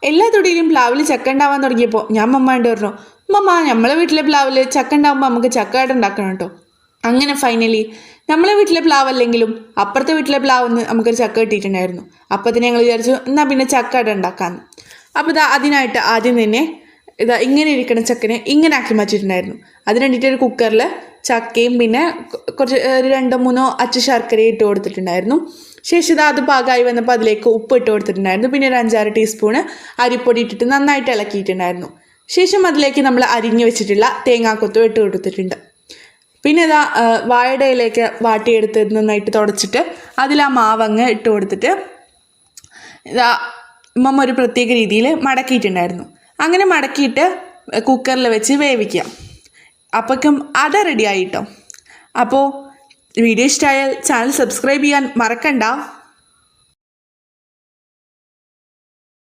എല്ലാ തൊടിയിലും പ്ലാവിൽ ചക്ക ഉണ്ടാവാൻ തുടങ്ങിയപ്പോൾ ഞാൻ മമ്മാണ്ട് പറഞ്ഞു, മമ്മ നമ്മളെ വീട്ടിലെ പ്ലാവിൽ ചക്ക ഉണ്ടാകുമ്പോൾ നമുക്ക് ചക്കയായിട്ട് ഉണ്ടാക്കണം കേട്ടോ. അങ്ങനെ ഫൈനലി നമ്മളെ വീട്ടിലെ പ്ലാവ് അല്ലെങ്കിലും അപ്പുറത്തെ വീട്ടിലെ പ്ലാവെന്ന് നമുക്കൊരു ചക്ക കിട്ടിയിട്ടുണ്ടായിരുന്നു. അപ്പോൾ തന്നെ ഞങ്ങൾ വിചാരിച്ചു എന്നാൽ പിന്നെ ചക്കയായിട്ട് ഉണ്ടാക്കാമെന്ന്. അപ്പോൾ അതിനായിട്ട് ആദ്യം തന്നെ ഇങ്ങനെ ഇരിക്കുന്ന ചക്കനെ ഇങ്ങനെ ആക്കി മാറ്റിയിട്ടുണ്ടായിരുന്നു. അതിന് വേണ്ടിയിട്ട് ഒരു കുക്കറിൽ ചക്കയും പിന്നെ കുറച്ച് 2-3 അച്ചു ശർക്കരയും ഇട്ട് കൊടുത്തിട്ടുണ്ടായിരുന്നു. ശേഷം അത് പാകമായി വന്നപ്പോൾ അതിലേക്ക് ഉപ്പ് ഇട്ട് കൊടുത്തിട്ടുണ്ടായിരുന്നു. പിന്നെ ഒരു 5-6 ടീസ്പൂണ് അരിപ്പൊടി ഇട്ടിട്ട് നന്നായിട്ട് ഇളക്കിയിട്ടുണ്ടായിരുന്നു. ശേഷം അതിലേക്ക് നമ്മൾ അരിഞ്ഞു വെച്ചിട്ടുള്ള തേങ്ങാക്കൊത്തും ഇട്ട് കൊടുത്തിട്ടുണ്ട്. പിന്നെ വാഴയുടെ ഇലയൊക്കെ വാട്ടിയെടുത്ത് നന്നായിട്ട് തുടച്ചിട്ട് അതിൽ ആ മാവങ്ങ് ഇട്ട് കൊടുത്തിട്ട് ഉമ്മ ഒരു പ്രത്യേക രീതിയിൽ മടക്കിയിട്ടുണ്ടായിരുന്നു. അങ്ങനെ മടക്കിയിട്ട് കുക്കറിൽ വെച്ച് വേവിക്കുക. അപ്പോഴേക്കും റെഡി ആയിട്ടോ. അപ്പോൾ വീഡിയോ ഇഷ്ടമായാൽ ചാനൽ സബ്സ്ക്രൈബ് ചെയ്യാൻ മറക്കണ്ട.